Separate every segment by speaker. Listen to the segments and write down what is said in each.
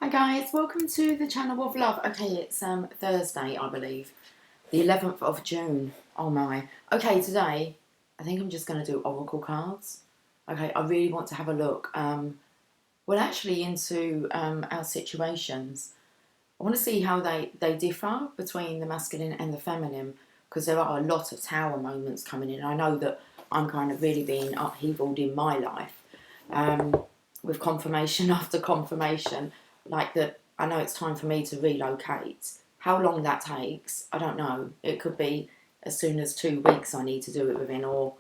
Speaker 1: Hi guys, welcome to the channel of love. Okay, it's Thursday, I believe, the 11th of June. Oh my. Okay, today I think I'm just going to do oracle cards. Okay, I really want to have a look. Well, actually, into our situations. I want to see how they differ between the masculine and the feminine, because there are a lot of tower moments coming in. I know that I'm kind of really being upheavaled in my life, with confirmation after confirmation. Like that, I know it's time for me to relocate. How long that takes, I don't know. It could be as soon as 2 weeks I need to do it within, or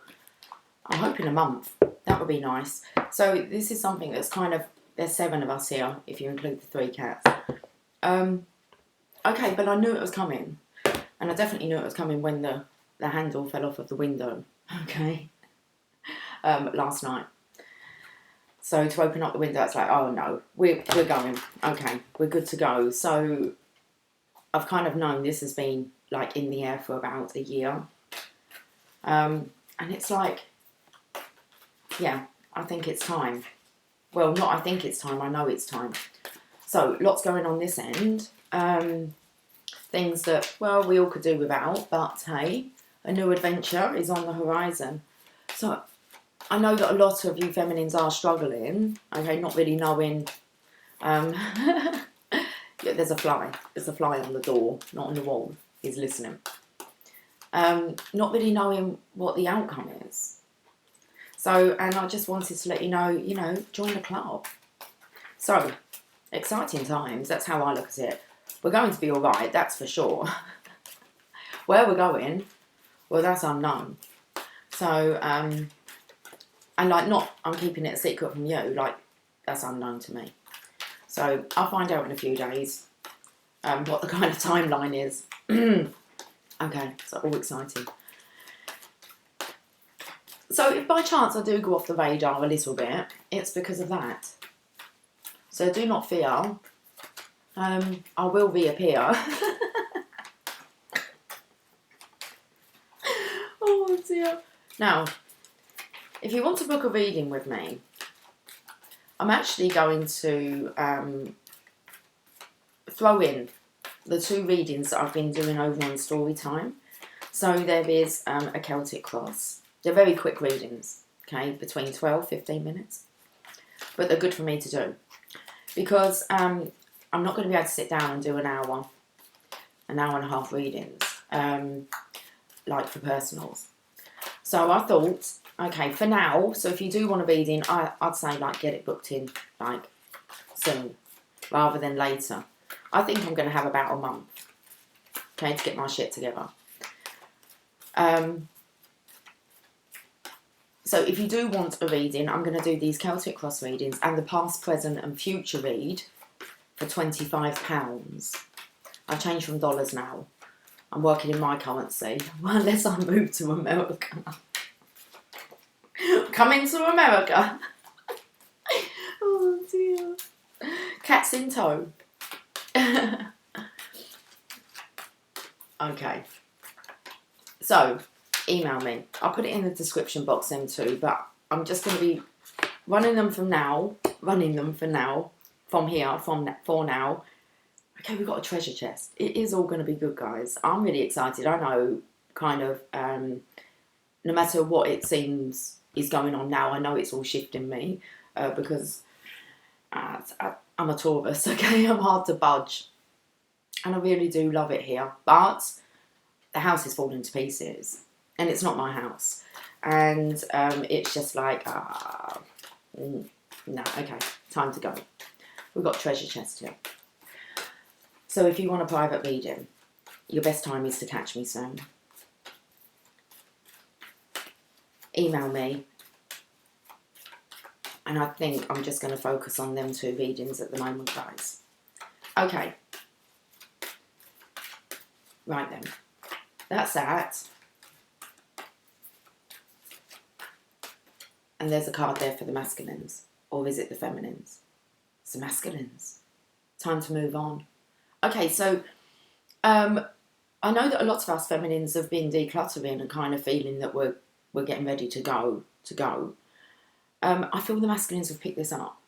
Speaker 1: I'm hoping a month. That would be nice. So this is something that's kind of, there's 7 of us here, if you include the 3 cats. Okay, but I knew it was coming. And I definitely knew it was coming when the handle fell off of the window. Okay. Last night. So to open up the window, it's like, oh no, we're going. Okay, we're good to go. So I've kind of known this has been like in the air for about a year. And it's like, yeah, I think it's time. Well, not I think it's time, I know it's time. So lots going on this end. Things that, well, we all could do without, but hey, a new adventure is on the horizon. So I know that a lot of you feminines are struggling, okay, not really knowing, yeah, there's a fly on the door, not on the wall, he's listening. Not really knowing what the outcome is. So, and I just wanted to let you know, join the club. So, exciting times, that's how I look at it. We're going to be all right, that's for sure. Where we're going, well, that's unknown. So, and like, I'm keeping it a secret from you, like, that's unknown to me. So I'll find out in a few days what the kind of timeline is. Okay, so all exciting. So if by chance I do go off the radar a little bit, it's because of that. So do not fear. I will reappear. Oh dear. Now, if you want to book a reading with me, I'm actually going to throw in the 2 readings that I've been doing over on Storytime. So there is a Celtic cross. They're very quick readings, okay, between 12-15 minutes. But they're good for me to do. Because I'm not going to be able to sit down and do an hour and a half readings, like for personals. So I thought, okay, for now, so if you do want a reading, I'd say, like, get it booked in, like, soon, rather than later. I think I'm going to have about a month, okay, to get my shit together. So if you do want a reading, I'm going to do these Celtic Cross readings and the past, present and future read for £25. I've changed from dollars now. I'm working in my currency, unless I move to America. Coming to America. Oh dear. Cats in tow. Okay. So, email me. I'll put it in the description box then too, but I'm just going to be running them for now, from here, for now. Okay, we've got a treasure chest. It is all going to be good, guys. I'm really excited. I know, kind of, no matter what it seems is going on now, I know it's all shifting me, because I'm a Taurus, okay? I'm hard to budge. And I really do love it here. But the house is falling to pieces. And it's not my house. And it's just like, no, okay, time to go. We've got treasure chest here. So if you want a private reading, your best time is to catch me soon. Email me. And I think I'm just going to focus on them 2 readings at the moment, guys. Okay. Right then. That's that. And there's a card there for the masculines. Or is it the feminines? It's the masculines. Time to move on. Okay, so I know that a lot of us feminines have been decluttering and kind of feeling that we're getting ready to go. I feel the masculines have picked this up.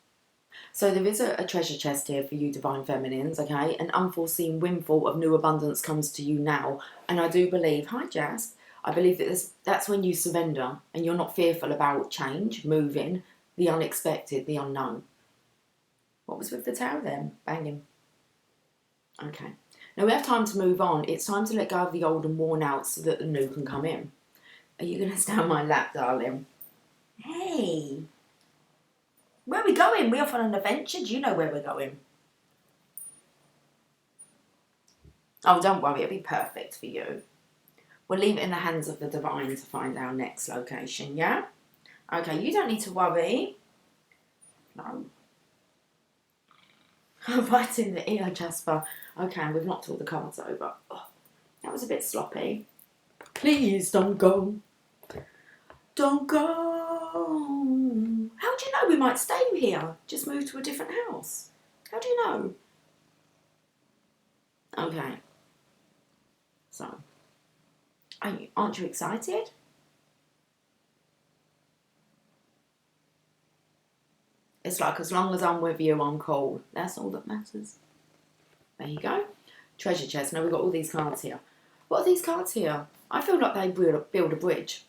Speaker 1: So there is a treasure chest here for you divine feminines, okay? An unforeseen windfall of new abundance comes to you now. And I do believe, hi Jazz, I believe that that's when you surrender and you're not fearful about change, moving, the unexpected, the unknown. What was with the tower then? Banging. Okay. Now we have time to move on. It's time to let go of the old and worn out so that the new can come in. Are you going to stay on my lap, darling? Hey. Where are we going? We're off on an adventure. Do you know where we're going? Oh, don't worry. It'll be perfect for you. We'll leave it in the hands of the divine to find our next location, yeah? Okay, you don't need to worry. No. Right in the ear, Jasper. Okay, we've knocked all the cards over. Oh, that was a bit sloppy. Please don't go. Don't go. How do you know we might stay here? Just move to a different house. How do you know? Okay. So, aren't you excited? It's like, as long as I'm with you, I'm cool. That's all that matters. There you go. Treasure chest. Now we've got all these cards here. What are these cards here? I feel like they build a bridge.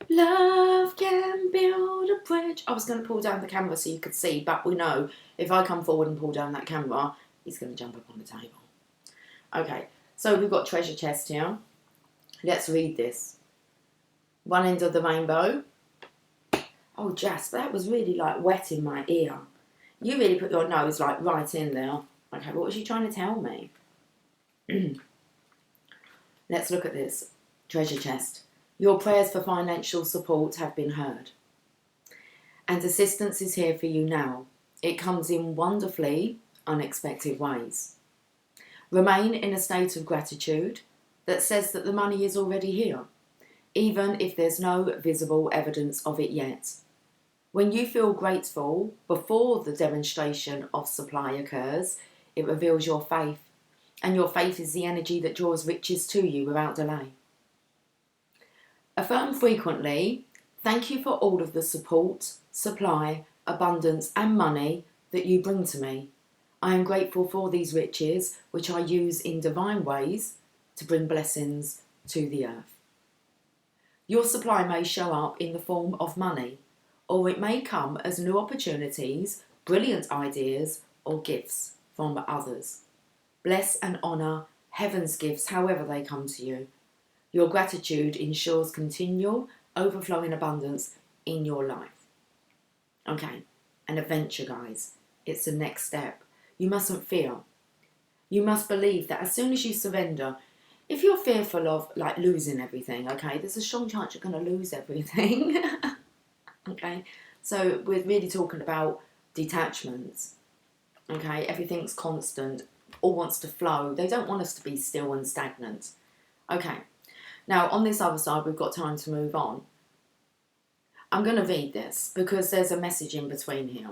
Speaker 1: Love can build a bridge. I was going to pull down the camera so you could see, but we know if I come forward and pull down that camera, he's going to jump up on the table. Okay, so we've got treasure chest here. Let's read this. One end of the rainbow. Oh, Jasper, that was really like wet in my ear. You really put your nose like right in there. Okay, what was you trying to tell me? Let's look at this. Treasure chest. Your prayers for financial support have been heard. And assistance is here for you now. It comes in wonderfully unexpected ways. Remain in a state of gratitude that says that the money is already here, even if there's no visible evidence of it yet. When you feel grateful before the demonstration of supply occurs, it reveals your faith, and your faith is the energy that draws riches to you without delay. Affirm frequently, thank you for all of the support, supply, abundance and money that you bring to me. I am grateful for these riches, which I use in divine ways to bring blessings to the earth. Your supply may show up in the form of money, or it may come as new opportunities, brilliant ideas, or gifts from others. Bless and honour heaven's gifts however they come to you. Your gratitude ensures continual, overflowing abundance in your life. Okay, an adventure, guys. It's the next step. You mustn't fear. You must believe that as soon as you surrender, if you're fearful of like losing everything, okay, there's a strong chance you're going to lose everything. Okay, so we're really talking about detachments. Okay, everything's constant, all wants to flow. They don't want us to be still and stagnant. Okay, now on this other side, we've got time to move on. I'm going to read this because there's a message in between here.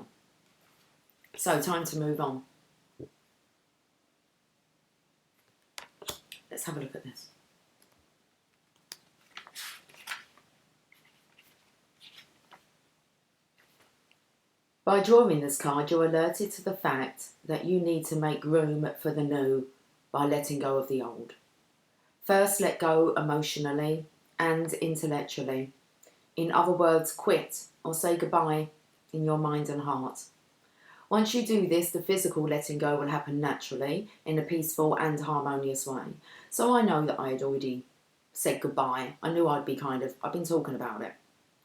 Speaker 1: So, time to move on. Let's have a look at this. By drawing this card, you're alerted to the fact that you need to make room for the new by letting go of the old. First, let go emotionally and intellectually. In other words, quit or say goodbye in your mind and heart. Once you do this, the physical letting go will happen naturally in a peaceful and harmonious way. So I know that I had already said goodbye. I knew I've been talking about it.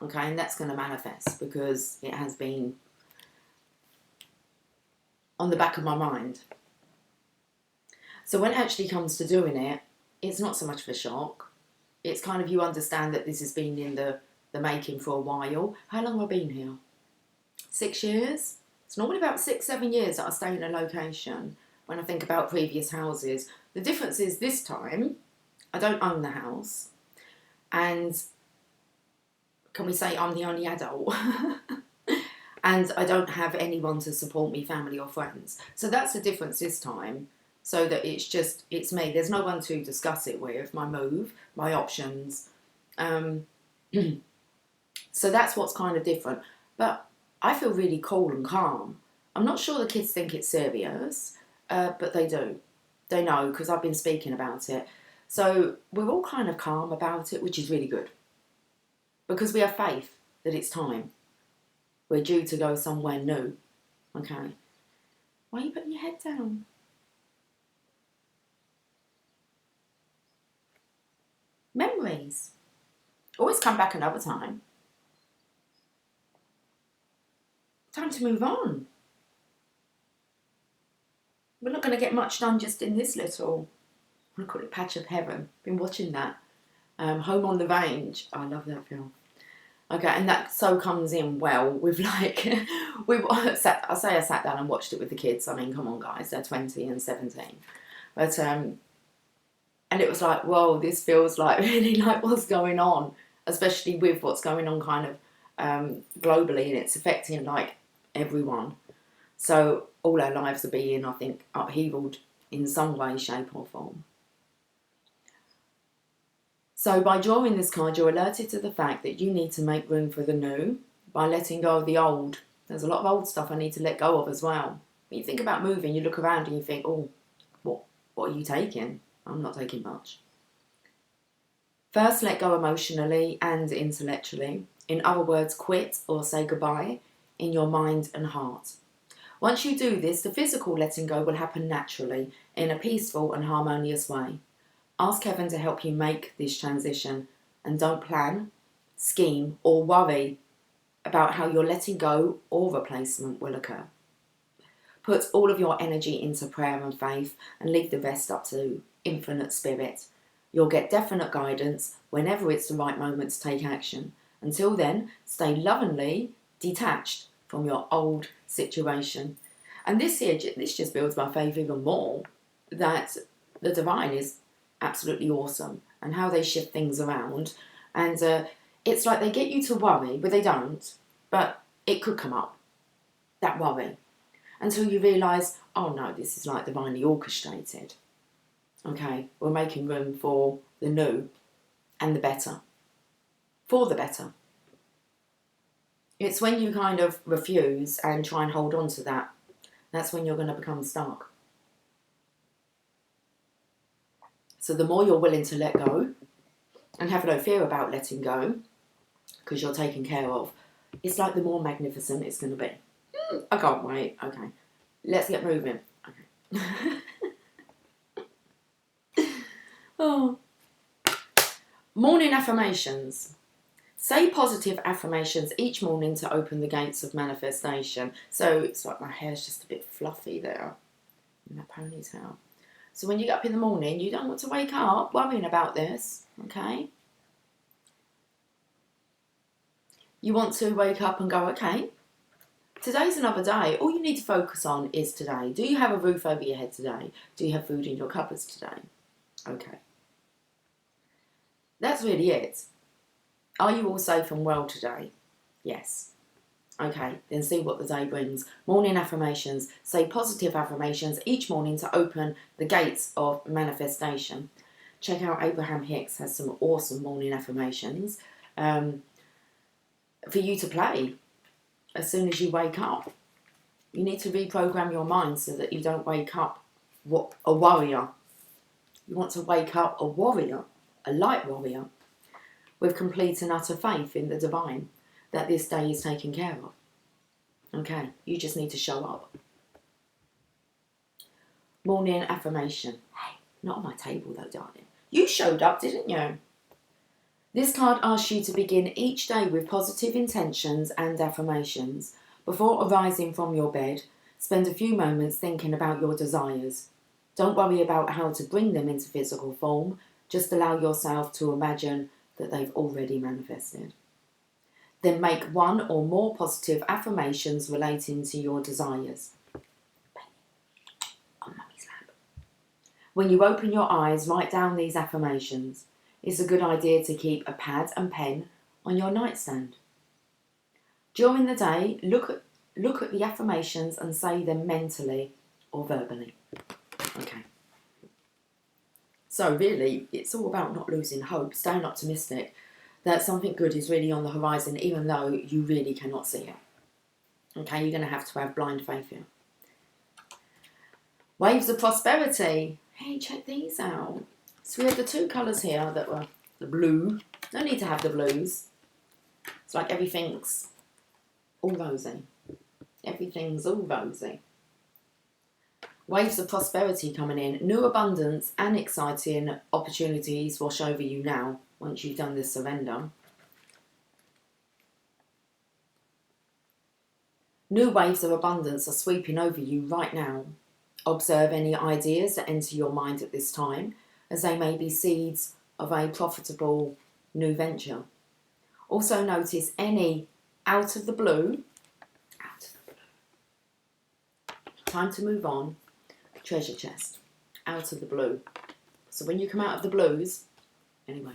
Speaker 1: Okay, and that's going to manifest because it has been on the back of my mind. So when it actually comes to doing it, it's not so much of a shock. It's kind of, you understand that this has been in the making for a while. How long have I been here? 6 years? It's normally about 6-7 years that I stay in a location when I think about previous houses. The difference is this time, I don't own the house. And can we say I'm the only adult? And I don't have anyone to support me, family or friends. So that's the difference this time. So that it's me. There's no one to discuss it with, my move, my options. So that's what's kind of different. But I feel really cool and calm. I'm not sure the kids think it's serious, but they do. They know because I've been speaking about it. So we're all kind of calm about it, which is really good. Because we have faith that it's time. We're due to go somewhere new. Okay. Why are you putting your head down? Memories. Always come back another time. Time to move on. We're not going to get much done just in this little, I call it patch of heaven. Been watching that. Home on the Range. I love that film. Okay, and that so comes in well with like, I sat down and watched it with the kids. I mean, come on guys, they're 20 and 17. But, and it was like, whoa, this feels like really like what's going on, especially with what's going on kind of globally, and it's affecting like everyone. So all our lives are being, I think, upheavaled in some way, shape or form. So by drawing this card, you're alerted to the fact that you need to make room for the new by letting go of the old. There's a lot of old stuff I need to let go of as well. When you think about moving, you look around and you think, oh, what are you taking? I'm not taking much. First, let go emotionally and intellectually. In other words, quit or say goodbye in your mind and heart. Once you do this, the physical letting go will happen naturally in a peaceful and harmonious way. Ask heaven to help you make this transition and don't plan, scheme or worry about how your letting go or replacement will occur. Put all of your energy into prayer and faith and leave the rest up to infinite spirit. You'll get definite guidance whenever it's the right moment to take action. Until then, stay lovingly detached from your old situation. And this just builds my faith even more that the divine is absolutely awesome and how they shift things around. And it's like they get you to worry, but they don't. But it could come up, that worry, until you realise, oh no, this is like divinely orchestrated. Okay, we're making room for the new and the better. For the better. It's when you kind of refuse and try and hold on to that. That's when you're going to become stuck. So the more you're willing to let go and have no fear about letting go, because you're taken care of, it's like the more magnificent it's going to be. I can't wait. Okay, let's get moving. Okay. Oh. Morning affirmations. Say positive affirmations each morning to open the gates of manifestation. So it's like my hair's just a bit fluffy there in my ponytail. So when you get up in the morning, you don't want to wake up worrying about this, okay? You want to wake up and go, okay, today's another day. All you need to focus on is today. Do you have a roof over your head today? Do you have food in your cupboards today? Okay. That's really it. Are you all safe and well today? Yes. Okay, then see what the day brings. Morning affirmations. Say positive affirmations each morning to open the gates of manifestation. Check out Abraham Hicks has some awesome morning affirmations for you to play as soon as you wake up. You need to reprogram your mind so that you don't wake up a warrior. You want to wake up a warrior, a light warrior, with complete and utter faith in the divine, that this day is taken care of. Okay, you just need to show up. Morning affirmation. Hey, not on my table though, darling. You showed up, didn't you? This card asks you to begin each day with positive intentions and affirmations. Before arising from your bed, spend a few moments thinking about your desires. Don't worry about how to bring them into physical form. Just allow yourself to imagine that they've already manifested. Then make one or more positive affirmations relating to your desires. On Mummy's lap. When you open your eyes, write down these affirmations. It's a good idea to keep a pad and pen on your nightstand. During the day, look at the affirmations and say them mentally or verbally. Okay. So really, it's all about not losing hope, staying optimistic that something good is really on the horizon, even though you really cannot see it. Okay, you're going to have blind faith here. Waves of prosperity. Hey, check these out. So we had the two colours here that were the blue. No need to have the blues. It's like everything's all rosy. Everything's all rosy. Waves of prosperity coming in. New abundance and exciting opportunities wash over you now once you've done this surrender. New waves of abundance are sweeping over you right now. Observe any ideas that enter your mind at this time, as they may be seeds of a profitable new venture. Also notice any out of the blue, time to move on, treasure chest, out of the blue. So when you come out of the blues, anyway.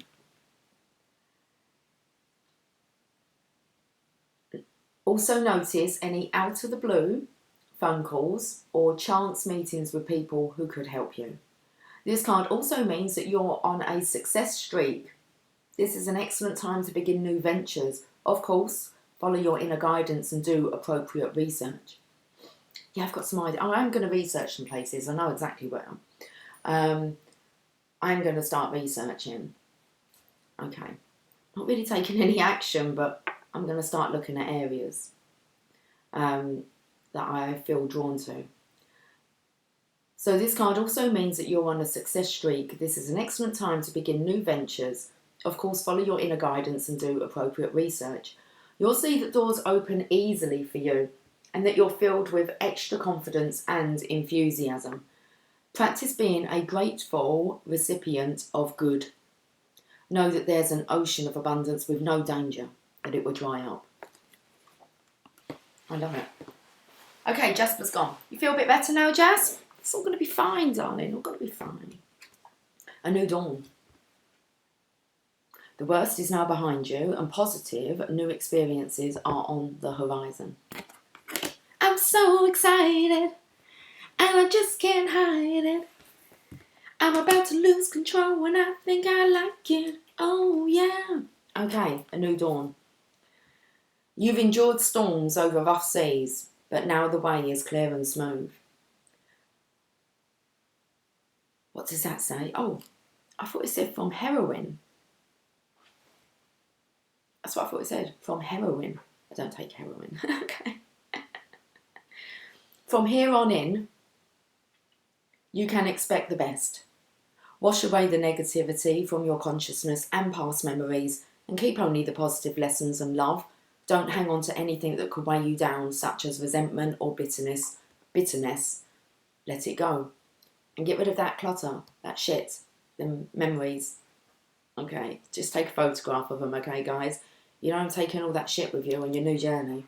Speaker 1: Also notice any out of the blue phone calls or chance meetings with people who could help you. This card also means that you're on a success streak. This is an excellent time to begin new ventures. Of course, follow your inner guidance and do appropriate research. Yeah, I've got some ideas. Oh, I'm going to research some places. I know exactly where. I'm going to start researching. Okay. Not really taking any action, but I'm going to start looking at areas that I feel drawn to. So this card also means that you're on a success streak. This is an excellent time to begin new ventures. Of course, follow your inner guidance and do appropriate research. You'll see that doors open easily for you and that you're filled with extra confidence and enthusiasm. Practice being a grateful recipient of good. Know that there's an ocean of abundance with no danger that it will dry up. I love it. Okay, Jasper's gone. You feel a bit better now, Jas? It's all going to be fine, darling. All going to be fine. A new dawn. The worst is now behind you and positive new experiences are on the horizon. I'm so excited and I just can't hide it. I'm about to lose control and I think I like it. Oh yeah. Okay, a new dawn. You've endured storms over rough seas, but now the way is clear and smooth. What does that say? Oh, I thought it said from heroin. That's what I thought it said, from heroin. I don't take heroin. Okay. From here on in, you can expect the best. Wash away the negativity from your consciousness and past memories and keep only the positive lessons and love. Don't hang on to anything that could weigh you down, such as resentment or bitterness. Let it go. And get rid of that clutter, that shit, the memories. Okay, just take a photograph of them, okay, guys? You know, I'm taking all that shit with you on your new journey.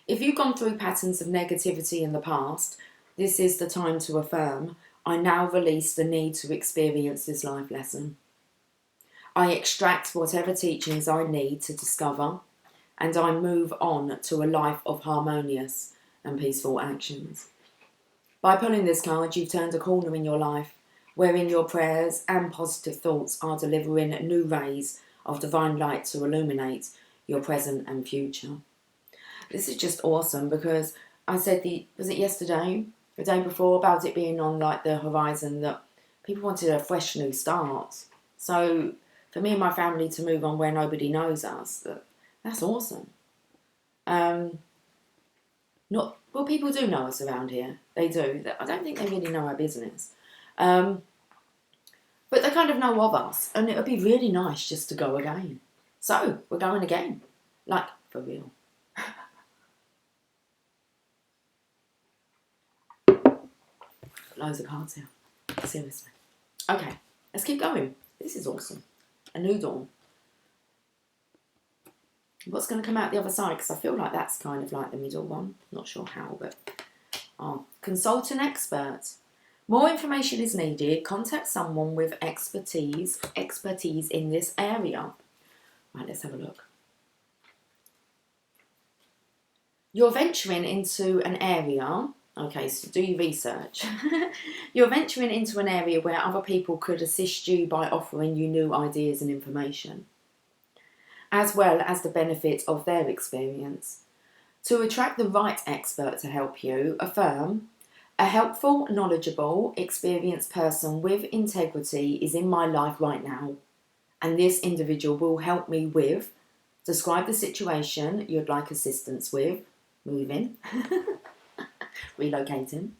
Speaker 1: If you've gone through patterns of negativity in the past, this is the time to affirm, I now release the need to experience this life lesson. I extract whatever teachings I need to discover, and I move on to a life of harmonious and peaceful actions. By pulling this card, you've turned a corner in your life, wherein your prayers and positive thoughts are delivering new rays of divine light to illuminate your present and future. This is just awesome because I said was it yesterday, the day before, about it being on like the horizon that people wanted a fresh new start. So for me and my family to move on where nobody knows us, that's awesome. People do know us around here. They do. I don't think they really know our business. But they kind of know of us. And it would be really nice just to go again. So, we're going again. Like, for real. Loads of cards here. Seriously. Okay, let's keep going. This is awesome. A new dawn. What's going to come out the other side? Because I feel like that's kind of like the middle one. Not sure how, but... Oh, consult an expert. More information is needed. Contact someone with expertise in this area. Right, let's have a look. You're venturing into an area... Okay, so do your research. You're venturing into an area where other people could assist you by offering you new ideas and information, as well as the benefit of their experience. To attract the right expert to help you, affirm, a helpful, knowledgeable, experienced person with integrity is in my life right now, and this individual will help me with, describe the situation you'd like assistance with, moving, relocating.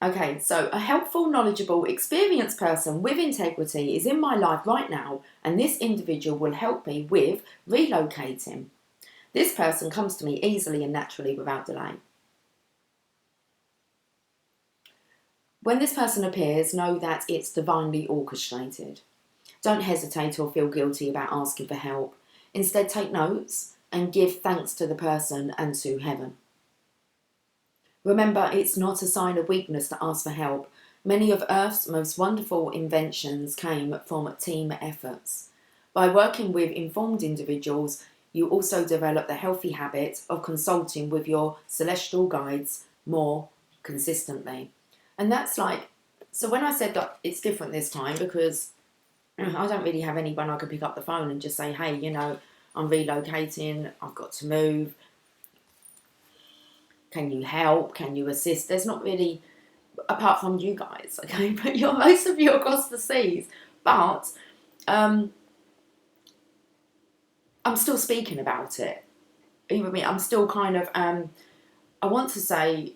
Speaker 1: Okay, so a helpful, knowledgeable, experienced person with integrity is in my life right now, and this individual will help me with relocating. This person comes to me easily and naturally without delay. When this person appears, know that it's divinely orchestrated. Don't hesitate or feel guilty about asking for help. Instead, take notes and give thanks to the person and to heaven. Remember, it's not a sign of weakness to ask for help. Many of Earth's most wonderful inventions came from team efforts. By working with informed individuals, you also develop the healthy habit of consulting with your celestial guides more consistently. And that's like, so when I said that it's different this time, because I don't really have anyone I could pick up the phone and just say, hey, you know, I'm relocating, I've got to move. Can you help? Can you assist? There's not really, apart from you guys, okay? But most of you across the seas. But I'm still speaking about it. You with me? I'm still kind of, I want to say,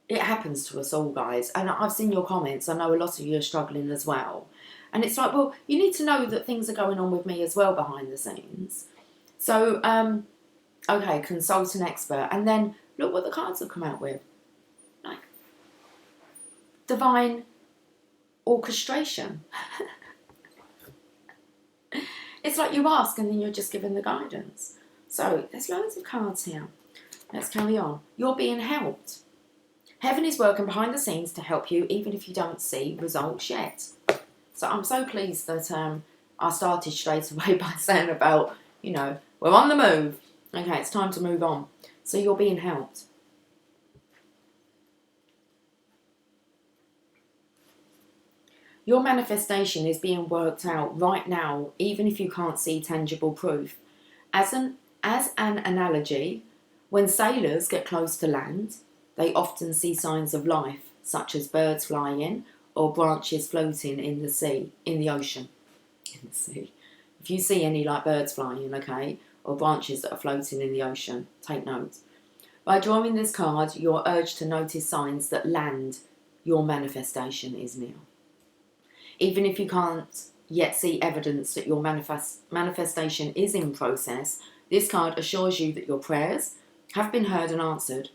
Speaker 1: it happens to us all, guys. And I've seen your comments. I know a lot of you are struggling as well. And it's like, well, you need to know that things are going on with me as well behind the scenes. So, okay, consult an expert. And then look what the cards have come out with. Like, divine orchestration. It's like you ask and then you're just given the guidance. So, there's loads of cards here. Let's carry on. You're being helped. Heaven is working behind the scenes to help you, even if you don't see results yet. So I'm so pleased that I started straight away by saying about, you know, we're on the move. Okay, it's time to move on. So you're being helped. Your manifestation is being worked out right now, even if you can't see tangible proof. As an analogy, when sailors get close to land, they often see signs of life, such as birds flying or branches floating in the sea, in the ocean. In the sea. If you see any like birds flying, okay, or branches that are floating in the ocean, take note. By drawing this card, you're urged to notice signs that land your manifestation is near. Even if you can't yet see evidence that your manifestation is in process, this card assures you that your prayers have been heard and answered.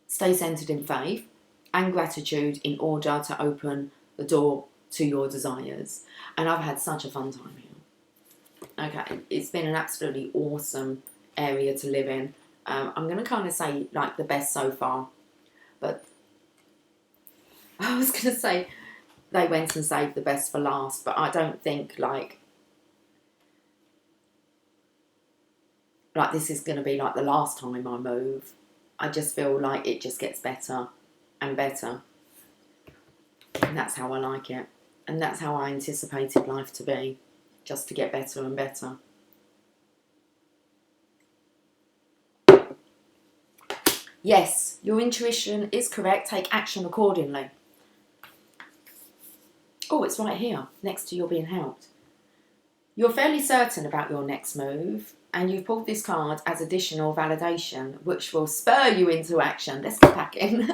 Speaker 1: Stay centered in faith and gratitude in order to open the door to your desires. And I've had such a fun time here. Okay, it's been an absolutely awesome area to live in. I'm going to kind of say like the best so far, but I was going to say they went and saved the best for last, but I don't think like this is going to be like the last time I move. I just feel like it just gets better and better. And that's how I like it. And that's how I anticipated life to be. Just to get better and better. Yes, your intuition is correct. Take action accordingly. Oh, it's right here, next to your being helped. You're fairly certain about your next move, and you've pulled this card as additional validation, which will spur you into action. Let's get packing.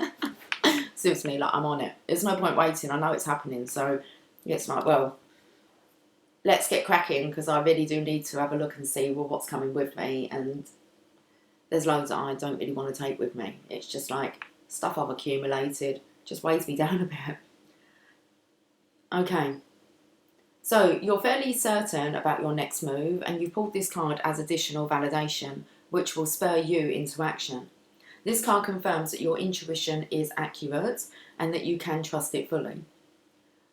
Speaker 1: Suits me, like I'm on it. There's no point waiting. I know it's happening, so it's like, well, let's get cracking, because I really do need to have a look and see, well, what's coming with me. And there's loads that I don't really want to take with me. It's just like stuff I've accumulated. Just weighs me down a bit. Okay. So, you're fairly certain about your next move, and you've pulled this card as additional validation, which will spur you into action. This card confirms that your intuition is accurate and that you can trust it fully.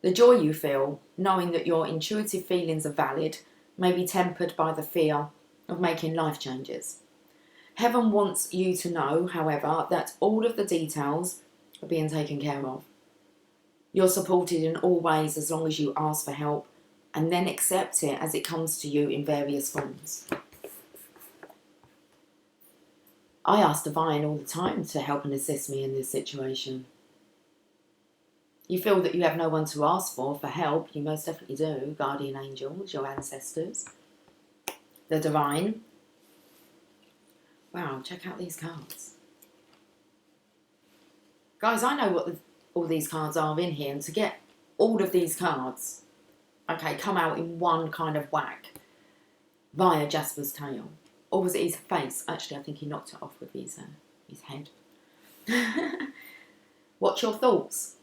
Speaker 1: The joy you feel, knowing that your intuitive feelings are valid, may be tempered by the fear of making life changes. Heaven wants you to know, however, that all of the details are being taken care of. You're supported in all ways as long as you ask for help, and then accept it as it comes to you in various forms. I ask Divine all the time to help and assist me in this situation. You feel that you have no one to ask for help, you most definitely do. Guardian angels, your ancestors, the Divine. Wow, check out these cards. Guys, I know what all these cards are in here, and to get all of these cards, okay, come out in one kind of whack via Jasper's tail. Or was it his face? Actually, I think he knocked it off with his head. What's your thoughts?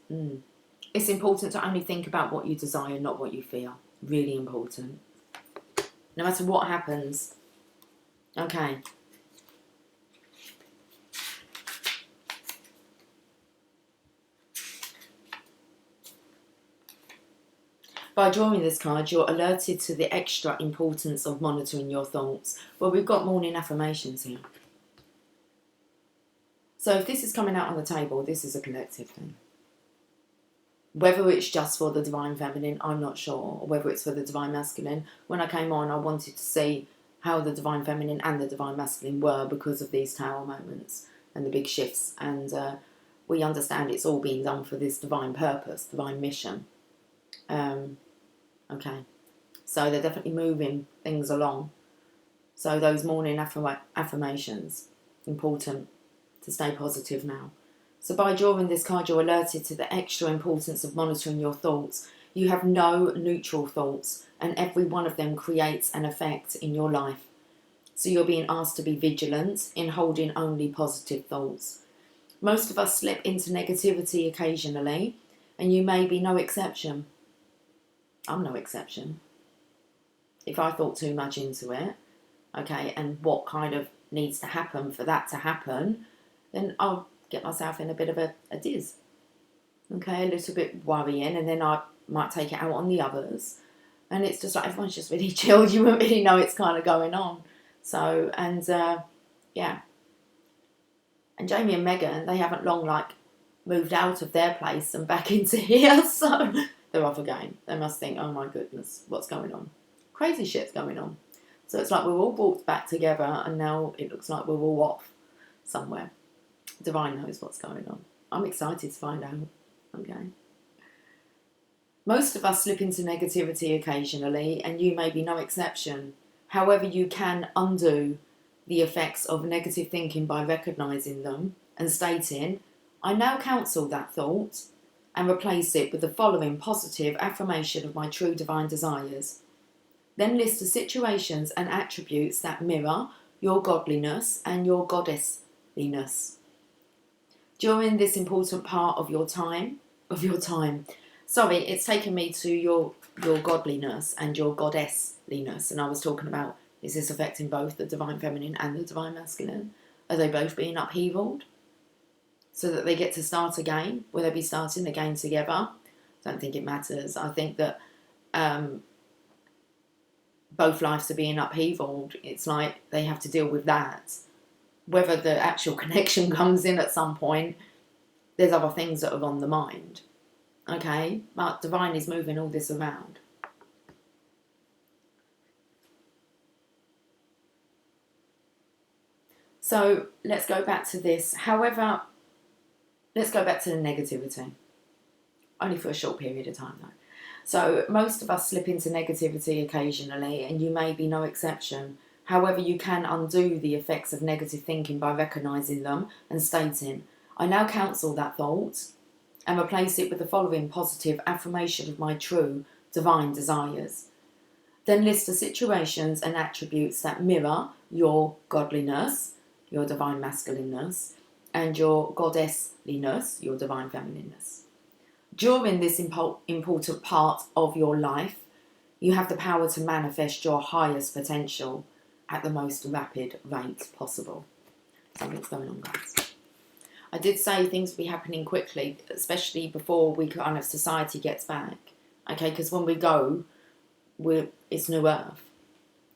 Speaker 1: It's important to only think about what you desire, not what you fear. Really important. No matter what happens. Okay. By drawing this card, you're alerted to the extra importance of monitoring your thoughts. Well, we've got morning affirmations here. So if this is coming out on the table, this is a collective thing. Whether it's just for the Divine Feminine, I'm not sure. Or whether it's for the Divine Masculine. When I came on, I wanted to see how the Divine Feminine and the Divine Masculine were because of these tower moments and the big shifts. And we understand it's all being done for this divine purpose, divine mission. Okay, so they're definitely moving things along. So those morning affirmations, important to stay positive now. So by drawing this card, you're alerted to the extra importance of monitoring your thoughts. You have no neutral thoughts, and every one of them creates an effect in your life. So you're being asked to be vigilant in holding only positive thoughts. Most of us slip into negativity occasionally, and you may be no exception. I'm no exception. If I thought too much into it, okay, and what kind of needs to happen for that to happen, then I'll get myself in a bit of a diz. Okay, a little bit worrying, and then I might take it out on the others. And it's just like everyone's just really chilled. You won't really know it's kind of going on. So, and yeah. And Jamie and Megan, they haven't long moved out of their place and back into here, so they're off again. They must think, oh my goodness, what's going on? Crazy shit's going on. So it's like we're all brought back together, and now it looks like we're all off somewhere. Divine knows what's going on. I'm excited to find out. Okay. Most of us slip into negativity occasionally, and you may be no exception. However, you can undo the effects of negative thinking by recognising them and stating, I now counsel that thought, and replace it with the following positive affirmation of my true divine desires. Then list the situations and attributes that mirror your godliness and your goddessliness. During this important part of your time, sorry, it's taken me to your godliness and your goddessliness, and I was talking about, is this affecting both the Divine Feminine and the Divine Masculine? Are they both being upheavaled so that they get to start again? Will they be starting again together? I don't think it matters. I think that both lives are being upheavaled. It's like they have to deal with that. Whether the actual connection comes in at some point, there's other things that are on the mind. Okay, but Divine is moving all this around. So let's go back to this. However, let's go back to the negativity. Only for a short period of time though. So most of us slip into negativity occasionally, and you may be no exception. However, you can undo the effects of negative thinking by recognising them and stating, I now counsel that thought, and replace it with the following positive affirmation of my true divine desires. Then list the situations and attributes that mirror your godliness, your divine masculineness, and your goddessliness, your divine feminineness. During this important part of your life, you have the power to manifest your highest potential at the most rapid rate possible. Something's going on, guys. I did say things will be happening quickly, especially before society gets back. Okay, because when we go, it's new earth.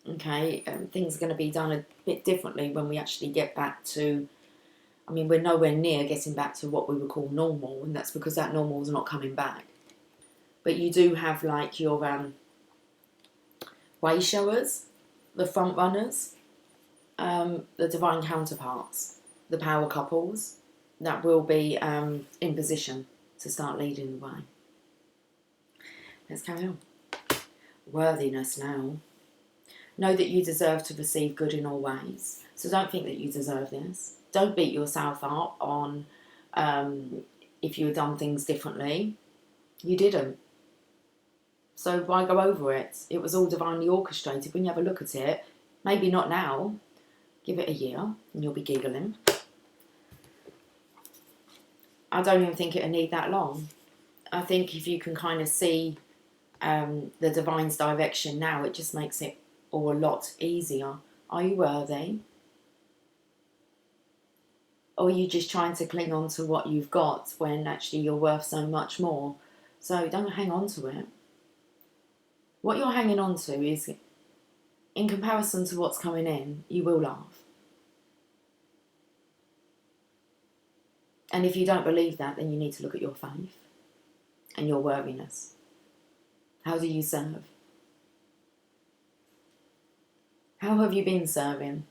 Speaker 1: Okay, things are going to be done a bit differently when we actually get back to, we're nowhere near getting back to what we would call normal, and that's because that normal is not coming back. But you do have your way showers, the front runners, the divine counterparts. the power couples that will be in position to start leading the way. Let's carry on. Worthiness now. Know that you deserve to receive good in all ways. So don't think that you deserve this. Don't beat yourself up on if you had done things differently. You didn't. So why go over it? It was all divinely orchestrated. When you have a look at it, maybe not now, give it a year and you'll be giggling. I don't even think it'll need that long. I think if you can kind of see the divine's direction now, it just makes it all a lot easier. Are you worthy? Or are you just trying to cling on to what you've got when actually you're worth so much more? So don't hang on to it. What you're hanging on to is, in comparison to what's coming in, you will laugh. And if you don't believe that, then you need to look at your faith and your worthiness. How do you serve? How have you been serving?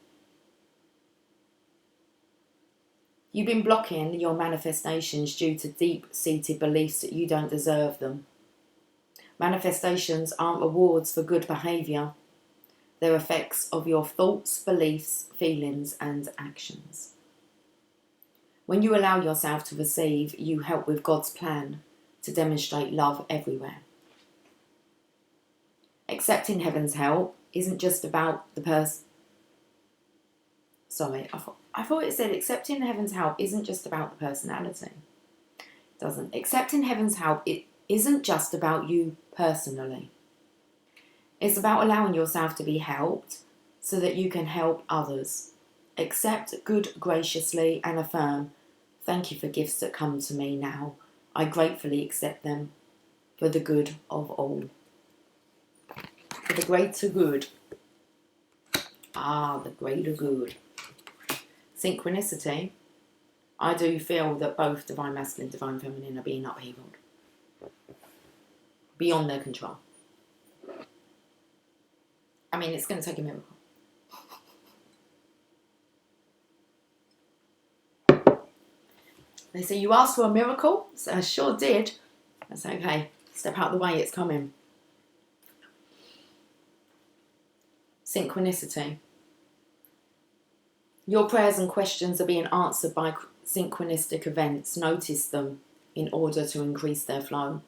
Speaker 1: You've been blocking your manifestations due to deep-seated beliefs that you don't deserve them. Manifestations aren't rewards for good behaviour. They're effects of your thoughts, beliefs, feelings and actions. When you allow yourself to receive, you help with God's plan to demonstrate love everywhere. Accepting heaven's help isn't just about the person. Sorry, I thought it said accepting heaven's help isn't just about the personality. It doesn't. Accepting heaven's help, it isn't just about you personally. It's about allowing yourself to be helped so that you can help others. Accept good graciously and affirm, thank you for gifts that come to me now. I gratefully accept them for the good of all. For the greater good. The greater good. Synchronicity. I do feel that both divine masculine, divine feminine are being upheavaled. Beyond their control. I mean, it's going to take a miracle. They say, you asked for a miracle? So I sure did. That's okay. Step out of the way, it's coming. Synchronicity. Your prayers and questions are being answered by synchronistic events. Notice them in order to increase their flow.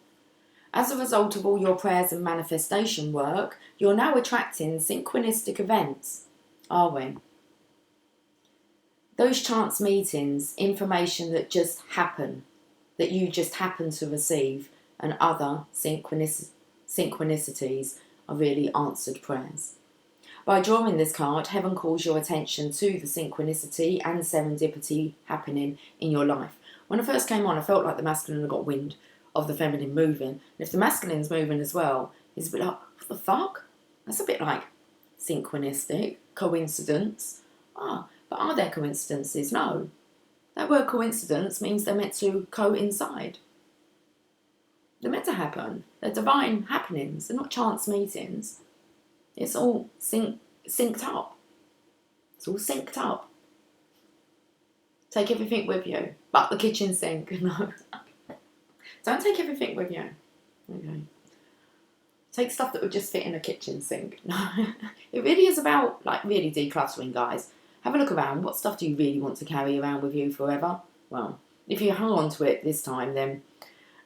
Speaker 1: As a result of all your prayers and manifestation work, you're now attracting synchronistic events, are we? Those chance meetings, information that just happen, that you just happen to receive, and other synchronicities are really answered prayers. By drawing this card, heaven calls your attention to the synchronicity and serendipity happening in your life. When I first came on, I felt like the masculine had got wind of the feminine moving. And if the masculine's moving as well, it's a bit like, what the fuck? That's a bit like synchronistic, coincidence. But are there coincidences? No. That word coincidence means they're meant to coincide. They're meant to happen. They're divine happenings. They're not chance meetings. It's all synced up. It's all synced up. Take everything with you. But the kitchen sink. No. Don't take everything with you. Okay. Take stuff that would just fit in a kitchen sink. No. It really is about, like, really decluttering, guys. Have a look around. What stuff do you really want to carry around with you forever? Well, if you hang on to it this time, then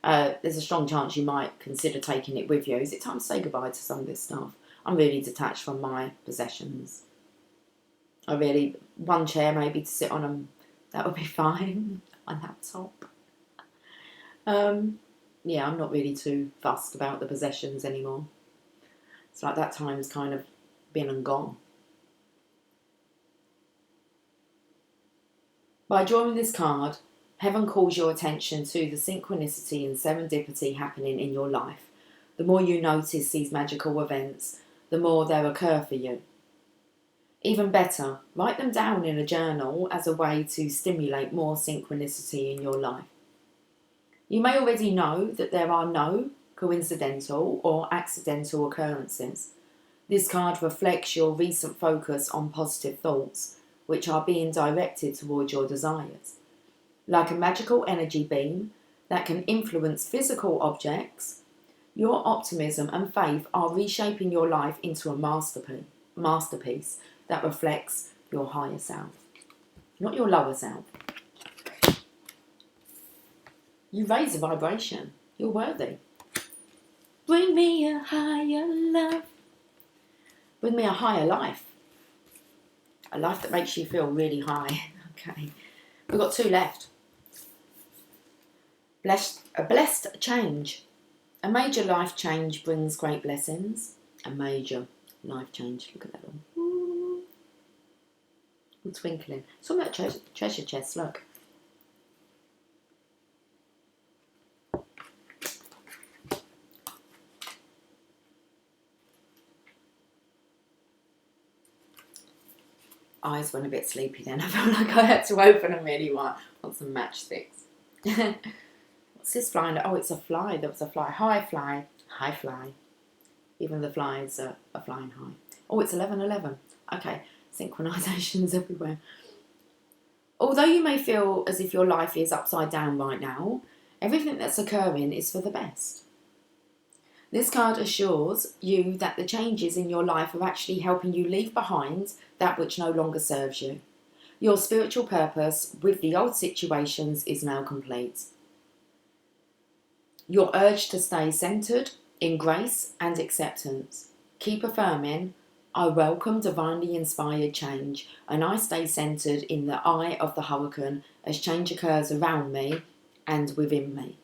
Speaker 1: there's a strong chance you might consider taking it with you. Is it time to say goodbye to some of this stuff? I'm really detached from my possessions. One chair maybe to sit on them, that would be fine. My laptop. Yeah, I'm not really too fussed about the possessions anymore. It's like that time's kind of been and gone. By drawing this card, heaven calls your attention to the synchronicity and serendipity happening in your life. The more you notice these magical events, the more they occur for you. Even better, write them down in a journal as a way to stimulate more synchronicity in your life. You may already know that there are no coincidental or accidental occurrences. This card reflects your recent focus on positive thoughts, which are being directed towards your desires. Like a magical energy beam that can influence physical objects, your optimism and faith are reshaping your life into a masterpiece that reflects your higher self, not your lower self. You raise the vibration. You're worthy. Bring me a higher love. Bring me a higher life. A life that makes you feel really high. Okay. We've got 2 left. A blessed change. A major life change brings great blessings. A major life change. Look at that one. Ooh. All twinkling. It's all about treasure chest, look. Eyes went a bit sleepy then. I felt like I had to open them really wide. Want some matchsticks. What's this flying? Oh, it's a fly. There was a fly. High fly. High fly. Even the flies are flying high. Oh, it's 11:11. Okay. Synchronisations everywhere. Although you may feel as if your life is upside down right now, everything that's occurring is for the best. This card assures you that the changes in your life are actually helping you leave behind that which no longer serves you. Your spiritual purpose with the old situations is now complete. Your urge to stay centered in grace and acceptance. Keep affirming, I welcome divinely inspired change, and I stay centered in the eye of the hurricane as change occurs around me and within me.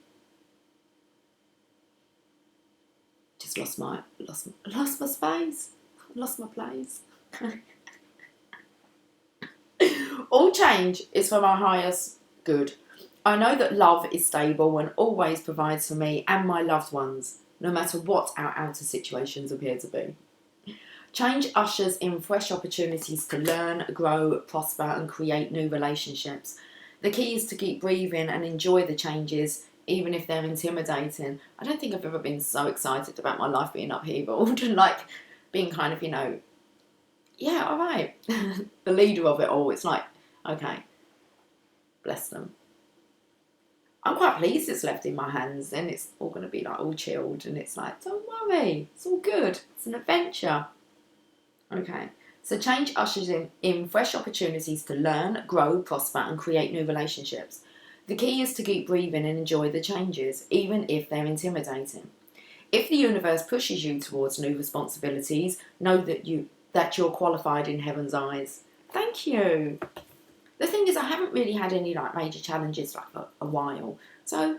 Speaker 1: Just lost my space, lost my place. All change is for my highest good. I know that love is stable and always provides for me and my loved ones, no matter what our outer situations appear to be. Change ushers in fresh opportunities to learn, grow, prosper and create new relationships. The key is to keep breathing and enjoy the changes, even if they're intimidating. I don't think I've ever been so excited about my life being upheavaled and like being kind of, yeah, all right. The leader of it all. It's like, okay, bless them. I'm quite pleased it's left in my hands and it's all going to be like all chilled and it's like, don't worry, it's all good. It's an adventure. Okay, so change ushers in fresh opportunities to learn, grow, prosper and create new relationships. The key is to keep breathing and enjoy the changes, even if they're intimidating. If the universe pushes you towards new responsibilities, know that you're qualified in heaven's eyes. Thank you. The thing is, I haven't really had any like major challenges for a while, so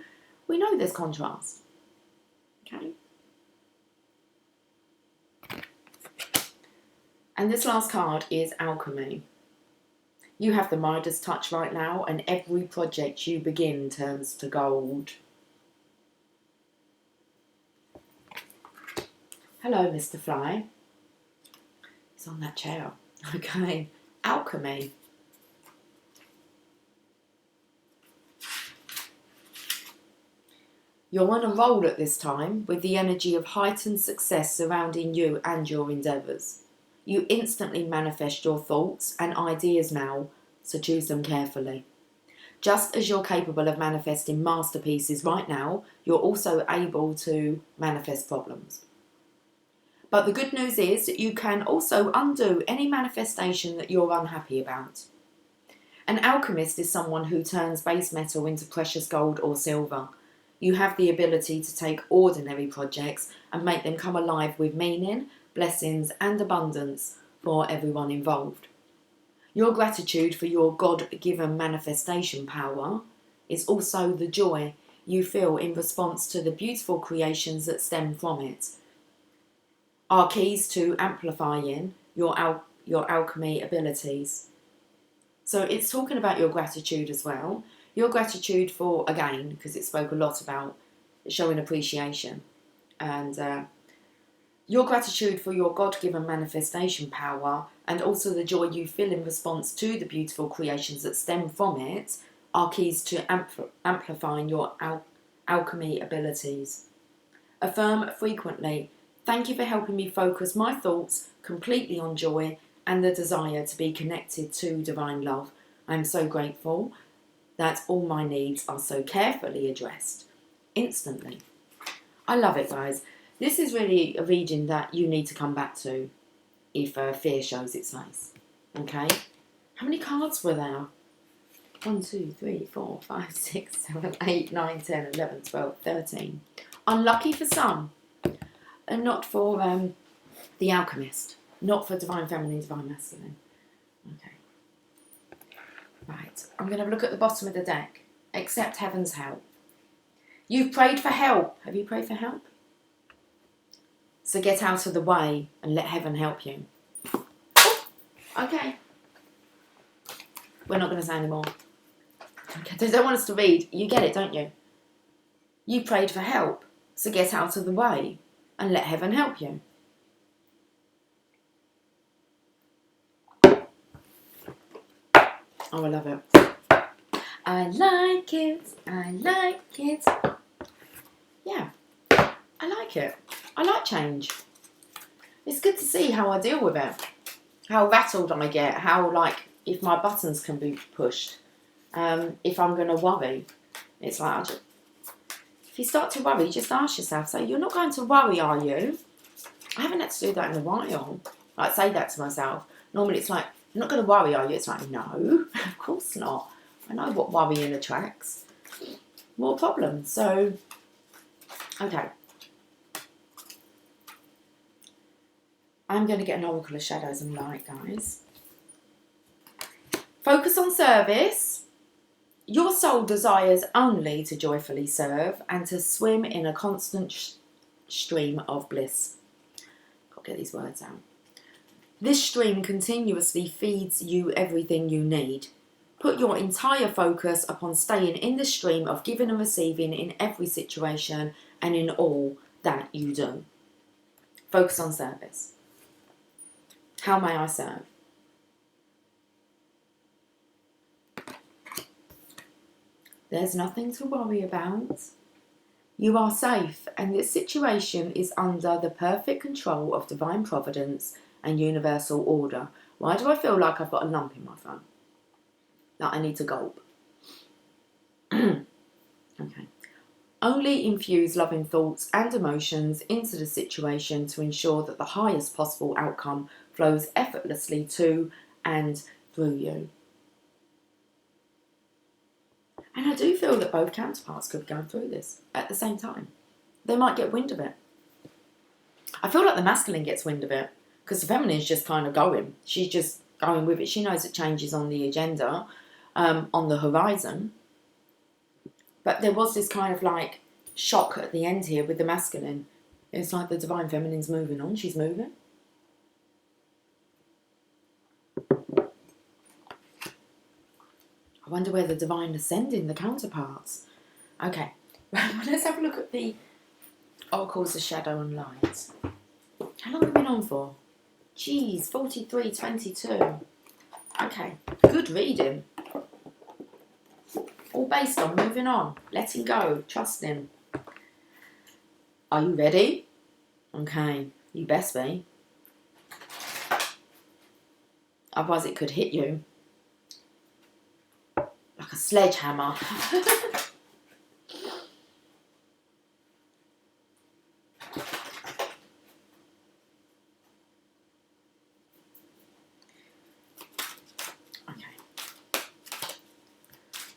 Speaker 1: we know there's contrast. Okay. And this last card is Alchemy. You have the Midas touch right now, and every project you begin turns to gold. Hello, Mr. Fly. He's on that chair. Okay. Alchemy. You're on a roll at this time with the energy of heightened success surrounding you and your endeavours. You instantly manifest your thoughts and ideas now, so choose them carefully. Just as you're capable of manifesting masterpieces right now, you're also able to manifest problems. But the good news is that you can also undo any manifestation that you're unhappy about. An alchemist is someone who turns base metal into precious gold or silver. You have the ability to take ordinary projects and make them come alive with meaning, blessings and abundance for everyone involved. Your gratitude for your God-given manifestation power is also the joy you feel in response to the beautiful creations that stem from it. Are keys to amplifying your alchemy abilities. So it's talking about your gratitude as well. Your gratitude for, again, because it spoke a lot about showing appreciation. And your gratitude for your God-given manifestation power and also the joy you feel in response to the beautiful creations that stem from it are keys to amplifying your alchemy abilities. Affirm frequently, thank you for helping me focus my thoughts completely on joy and the desire to be connected to divine love. I'm so grateful that all my needs are so carefully addressed instantly. I love it, guys. This is really a reading that you need to come back to if fear shows its face. Okay? How many cards were there? 1, 2, 3, 4, 5, 6, 7, 8, 9, 10, 11, 12, 13. Unlucky for some, and not for the Alchemist. Not for Divine Feminine, Divine Masculine. Okay. Right. I'm going to have a look at the bottom of the deck. Accept heaven's help. You've prayed for help. Have you prayed for help? So get out of the way and let heaven help you. Okay. We're not going to say any more. Okay. They don't want us to read. You get it, don't you? You prayed for help. So get out of the way and let heaven help you. Oh, I love it. I like it. I like it. Yeah, I like it. I like change. It's good to see how I deal with it. How rattled I get. How, like, if my buttons can be pushed. If I'm going to worry. It's like, if you start to worry, just ask yourself, so you're not going to worry, are you? I haven't had to do that in a while. Like, say that to myself. Normally it's like, you're not going to worry, are you? It's like, no, of course not. I know what worrying attracts. More problems. So, okay. I'm going to get an Oracle of Shadows and Light, guys. Focus on service. Your soul desires only to joyfully serve and to swim in a constant stream of bliss. Got to get these words out. This stream continuously feeds you everything you need. Put your entire focus upon staying in the stream of giving and receiving in every situation and in all that you do. Focus on service. How may I serve? There's nothing to worry about. You are safe, and this situation is under the perfect control of divine providence and universal order. Why do I feel like I've got a lump in my throat? Like I need to gulp. Okay. Only infuse loving thoughts and emotions into the situation to ensure that the highest possible outcome flows effortlessly to and through you. And I do feel that both counterparts could be going through this at the same time. They might get wind of it. I feel like the masculine gets wind of it because the feminine's just kind of going. She's just going with it. She knows that change is on the agenda, on the horizon. But there was this kind of like shock at the end here with the masculine. It's like the divine feminine's moving on. She's moving. I wonder where the divine is sending the counterparts. Okay, let's have a look at the Oracles of Shadow and Light. How long have we been on for? Jeez, 43:22. Okay, good reading. All based on moving on, letting go, trusting. Are you ready? Okay, you best be. Otherwise it could hit you like a sledgehammer. Okay.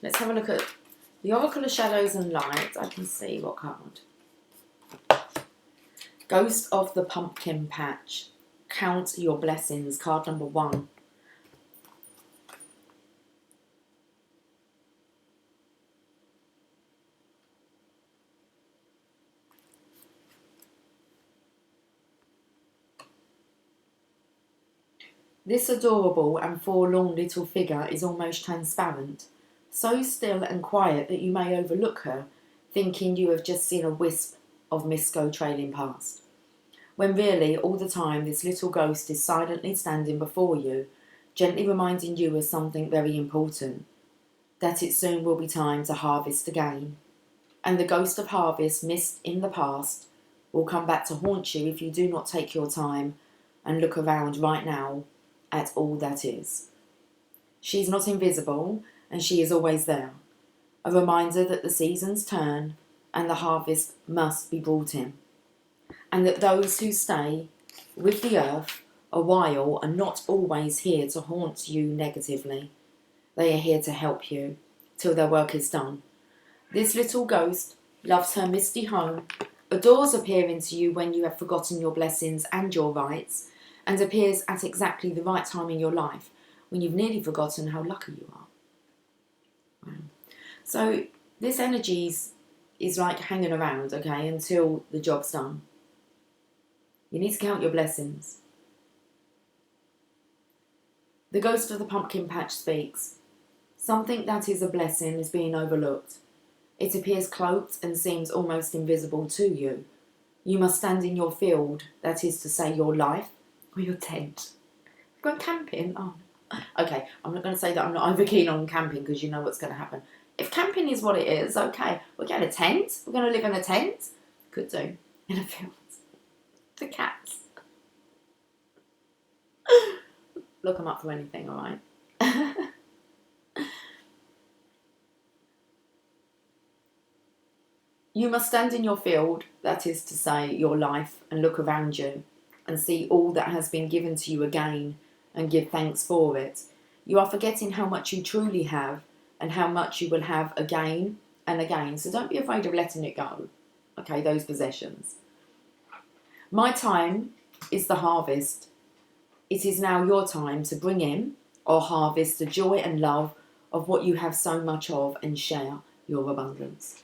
Speaker 1: Let's have a look at the Oracle of Shadows and Light. I can see what card. Ghost of the Pumpkin Patch. Count your blessings. Card number 1. This adorable and forlorn little figure is almost transparent, so still and quiet that you may overlook her, thinking you have just seen a wisp of mist go trailing past. When really, all the time, this little ghost is silently standing before you, gently reminding you of something very important, that it soon will be time to harvest again. And the ghost of harvest missed in the past will come back to haunt you if you do not take your time and look around right now at all that is. She's not invisible, and she is always there. A reminder that the seasons turn and the harvest must be brought in. And that those who stay with the earth a while are not always here to haunt you negatively. They are here to help you till their work is done. This little ghost loves her misty home, adores appearing to you when you have forgotten your blessings and your rights, and appears at exactly the right time in your life when you've nearly forgotten how lucky you are. Wow. So this energy is like hanging around, okay, until the job's done. You need to count your blessings. The ghost of the pumpkin patch speaks. Something that is a blessing is being overlooked. It appears cloaked and seems almost invisible to you. You must stand in your field, that is to say your life, or your tent. Going camping? Oh, okay, I'm not going to say that I'm not over keen on camping because you know what's going to happen. If camping is what it is, okay, we'll get a tent. We're going to live in a tent. Could do. In a field. The cats. Look them up for anything, alright? You must stand in your field, that is to say your life, and look around you and see all that has been given to you again and give thanks for it. You are forgetting how much you truly have and how much you will have again and again. So don't be afraid of letting it go. Okay, those possessions. My time is the harvest. It is now your time to bring in or harvest the joy and love of what you have so much of and share your abundance.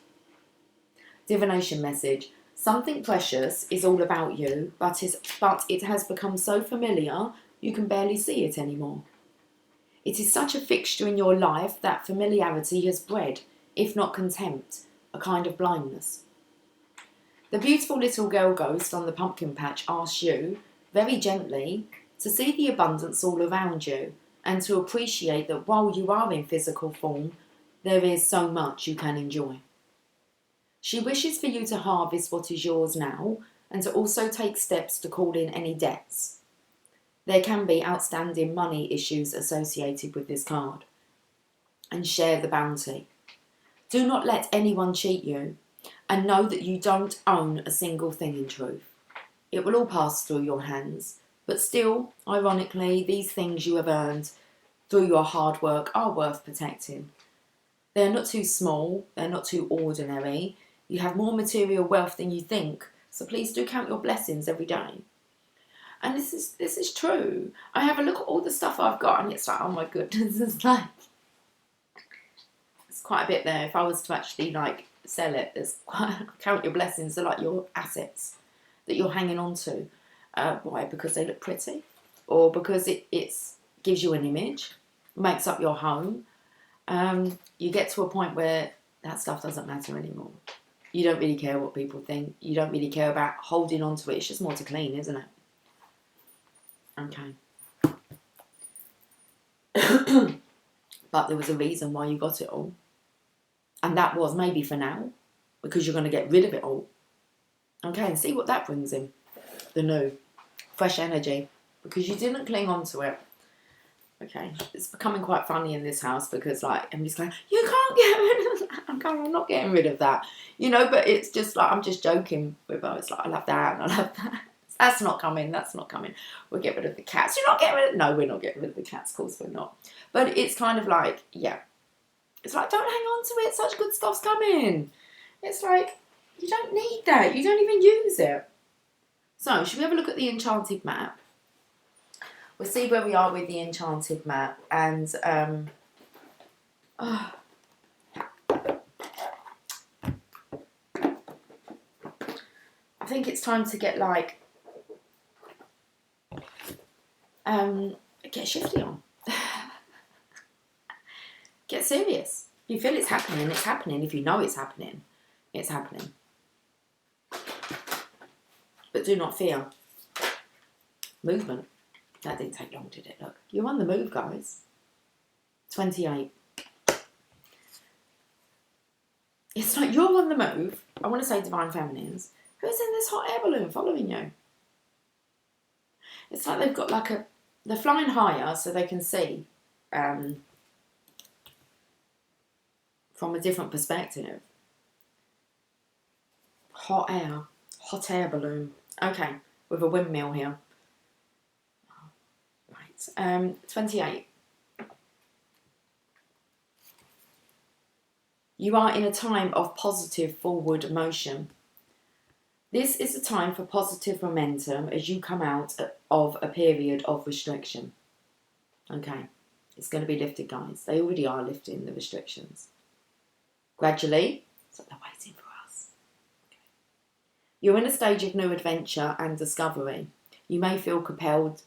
Speaker 1: Divination message. Something precious is all about you, but it has become so familiar you can barely see it anymore. It is such a fixture in your life that familiarity has bred, if not contempt, a kind of blindness. The beautiful little girl ghost on the pumpkin patch asks you, very gently, to see the abundance all around you and to appreciate that while you are in physical form, there is so much you can enjoy. She wishes for you to harvest what is yours now and to also take steps to call in any debts. There can be outstanding money issues associated with this card. And share the bounty. Do not let anyone cheat you and know that you don't own a single thing in truth. It will all pass through your hands, but still, ironically, these things you have earned through your hard work are worth protecting. They're not too small, they're not too ordinary. You have more material wealth than you think, so please do count your blessings every day. And this is true. I have a look at all the stuff I've got and it's like, oh my goodness, it's quite a bit there. If I was to actually sell it, there's count your blessings, they're like your assets that you're hanging on to. Why? Because they look pretty, or because it gives you an image, makes up your home. You get to a point where that stuff doesn't matter anymore. You don't really care what people think. You don't really care about holding on to it. It's just more to clean, isn't it? Okay. But there was a reason why you got it all. And that was maybe for now, because you're going to get rid of it all. Okay, and see what that brings in. The new, fresh energy. Because you didn't cling on to it. Okay, it's becoming quite funny in this house because everybody's going, you can't get rid of that. I'm not getting rid of that. But it's just I'm just joking with her. It's I love that and I love that. That's not coming. We'll get rid of the cats. You're not getting rid of... No, we're not getting rid of the cats. Of course we're not. But it's kind of yeah. It's don't hang on to it. Such good stuff's coming. It's you don't need that. You don't even use it. So, should we have a look at the enchanted map? We'll see where we are with the enchanted map. And, I think it's time to get get shifty on. Get serious. If you feel it's happening, it's happening. If you know it's happening, it's happening. But do not fear. Movement. That didn't take long, did it? Look. You're on the move, guys. 28. It's you're on the move. I want to say divine feminines. Who's in this hot air balloon following you? It's they've got they're flying higher so they can see from a different perspective. Hot air balloon. Okay, with a windmill here. Right, 28. You are in a time of positive forward motion. This is a time for positive momentum as you come out of a period of restriction. Okay, it's going to be lifted, guys. They already are lifting the restrictions. Gradually, so they're waiting for us. Okay. You're in a stage of new adventure and discovery. You may feel compelled.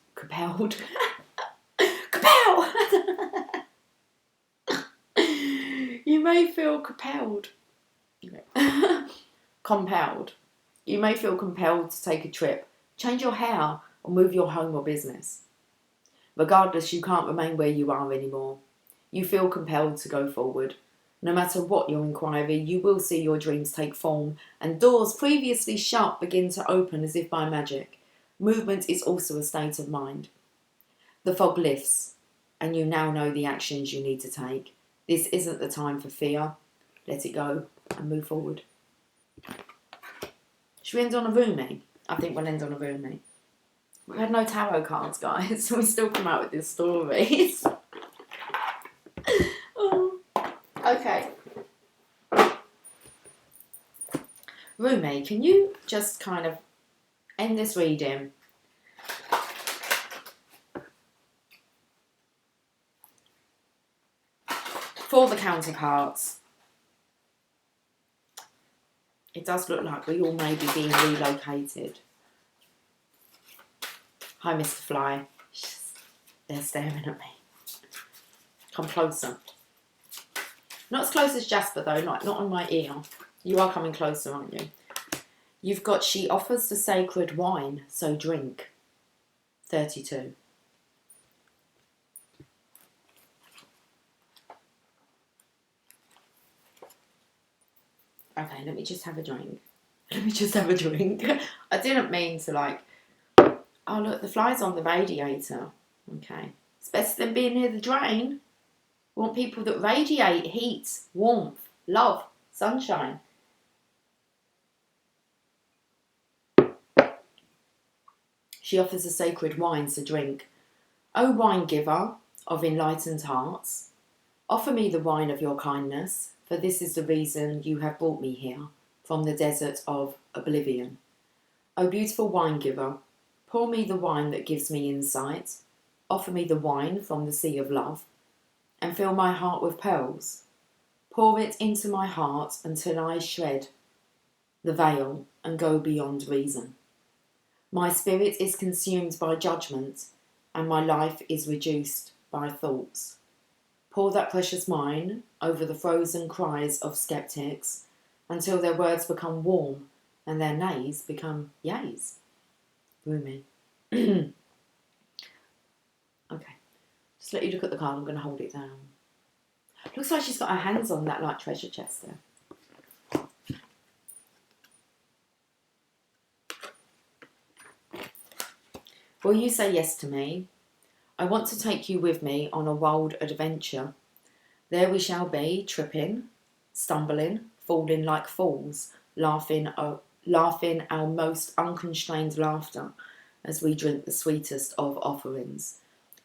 Speaker 1: You may feel compelled. Compelled. You may feel compelled to take a trip, change your hair, or move your home or business. Regardless, you can't remain where you are anymore. You feel compelled to go forward. No matter what your inquiry, you will see your dreams take form, and doors previously shut begin to open as if by magic. Movement is also a state of mind. The fog lifts, and you now know the actions you need to take. This isn't the time for fear. Let it go and move forward. Should we end on a roomy? I think we'll end on a roomy. We had no tarot cards, guys, so we still come out with these stories. Oh. Okay. Rumi, can you just kind of end this reading? For the counterparts. It does look like we all may be being relocated. Hi, Mr. Fly. They're staring at me. Come closer. Not as close as Jasper, though. Not on my ear. You are coming closer, aren't you? You've got, she offers the sacred wine, so drink. 32. Okay, let me just have a drink. I didn't mean to oh look, the fly's on the radiator. Okay. It's better than being near the drain. We want people that radiate heat, warmth, love, sunshine. She offers a sacred wine to drink. O wine giver of enlightened hearts, offer me the wine of your kindness, for this is the reason you have brought me here, from the desert of oblivion. O beautiful wine giver, pour me the wine that gives me insight, offer me the wine from the sea of love, and fill my heart with pearls. Pour it into my heart until I shred the veil and go beyond reason. My spirit is consumed by judgment, and my life is reduced by thoughts. Pour that precious wine over the frozen cries of skeptics until their words become warm and their nays become yays. Rumi. Okay. Just let you look at the card. I'm going to hold it down. Looks like she's got her hands on that treasure chest there. Will you say yes to me? I want to take you with me on a wild adventure. There we shall be, tripping, stumbling, falling like fools, laughing our most unconstrained laughter as we drink the sweetest of offerings.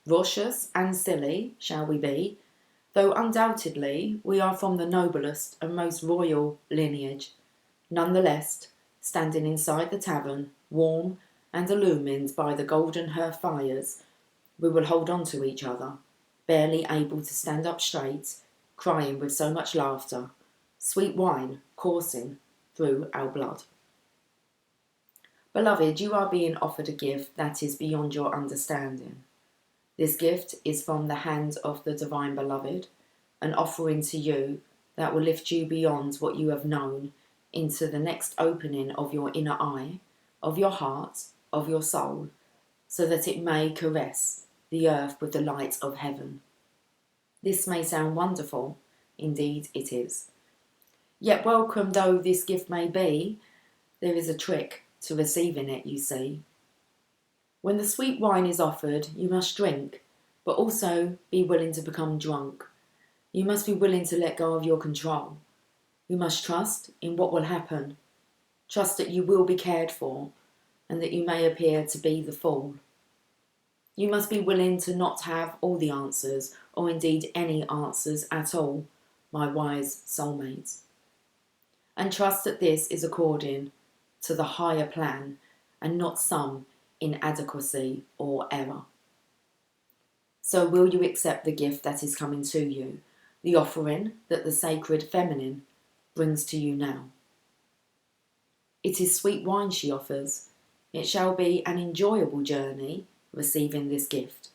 Speaker 1: Raucous and silly shall we be, though undoubtedly we are from the noblest and most royal lineage. Nonetheless, standing inside the tavern, warm and illumined by the golden hearth fires, we will hold on to each other, barely able to stand up straight, crying with so much laughter, sweet wine coursing through our blood. Beloved, you are being offered a gift that is beyond your understanding. This gift is from the hand of the Divine Beloved, an offering to you that will lift you beyond what you have known into the next opening of your inner eye, of your heart, of your soul, so that it may caress the earth with the light of heaven. This may sound wonderful, indeed it is. Yet welcome though this gift may be, there is a trick to receiving it, you see. When the sweet wine is offered, you must drink, but also be willing to become drunk. You must be willing to let go of your control. You must trust in what will happen. Trust that you will be cared for and that you may appear to be the fool. You must be willing to not have all the answers, or indeed any answers at all, my wise soulmates. And trust that this is according to the higher plan and not some inadequacy or error. So will you accept the gift that is coming to you, the offering that the sacred feminine brings to you now? It is sweet wine she offers. It shall be an enjoyable journey receiving this gift,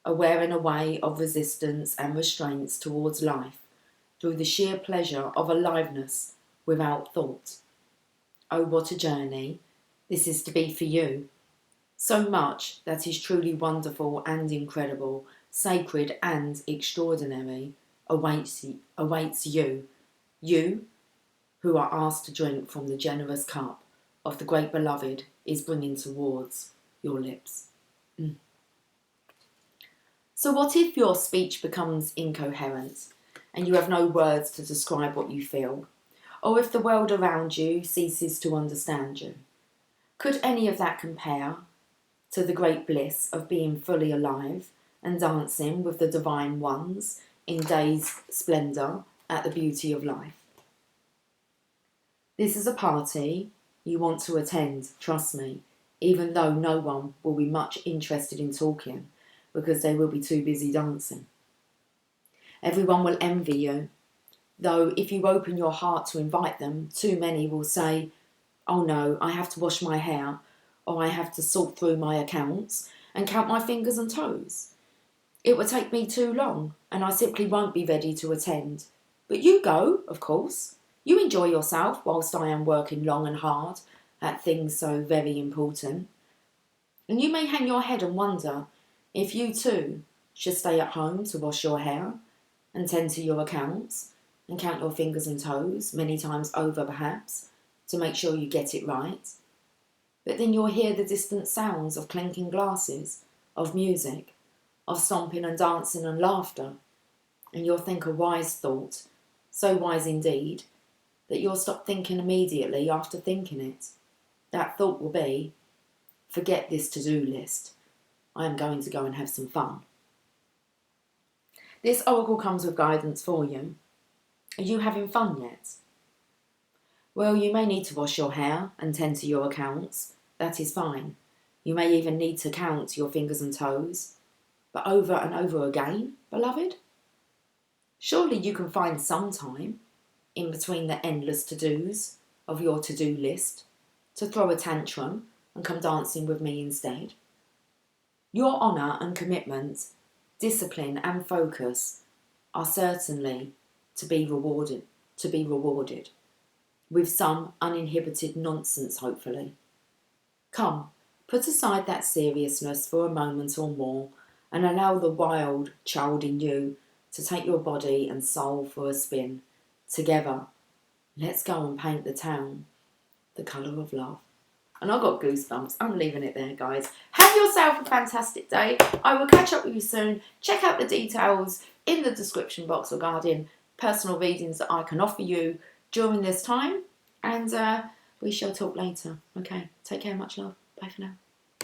Speaker 1: a wearing away of resistance and restraints towards life through the sheer pleasure of aliveness without thought. Oh, what a journey this is to be for you. So much that is truly wonderful and incredible, sacred and extraordinary awaits you, you who are asked to drink from the generous cup of the great beloved is bringing towards your lips. So what if your speech becomes incoherent and you have no words to describe what you feel? Or if the world around you ceases to understand you? Could any of that compare to the great bliss of being fully alive and dancing with the divine ones in day's splendour at the beauty of life? This is a party you want to attend, trust me, even though no one will be much interested in talking because they will be too busy dancing. Everyone will envy you, though if you open your heart to invite them, too many will say, "Oh no, I have to wash my hair, or I have to sort through my accounts and count my fingers and toes. It will take me too long, and I simply won't be ready to attend. But you go, of course. You enjoy yourself whilst I am working long and hard at things so very important. And you may hang your head and wonder if you too should stay at home to wash your hair and tend to your accounts and count your fingers and toes, many times over perhaps, to make sure you get it right. But then you'll hear the distant sounds of clinking glasses, of music, of stomping and dancing and laughter, and you'll think a wise thought, so wise indeed, that you'll stop thinking immediately after thinking it. That thought will be, forget this to-do list. I am going to go and have some fun. This oracle comes with guidance for you. Are you having fun yet? Well, you may need to wash your hair and tend to your accounts. That is fine. You may even need to count your fingers and toes. But over and over again, beloved? Surely you can find some time in between the endless to-dos of your to-do list to throw a tantrum and come dancing with me instead. Your honour and commitment, discipline and focus are certainly to be rewarded, with some uninhibited nonsense, hopefully. Come, put aside that seriousness for a moment or more and allow the wild child in you to take your body and soul for a spin. Together, let's go and paint the town the colour of love. And I've got goosebumps. I'm leaving it there, guys. Have yourself a fantastic day. I will catch up with you soon. Check out the details in the description box regarding personal readings that I can offer you during this time. And we shall talk later. Okay, take care, much love. Bye for now.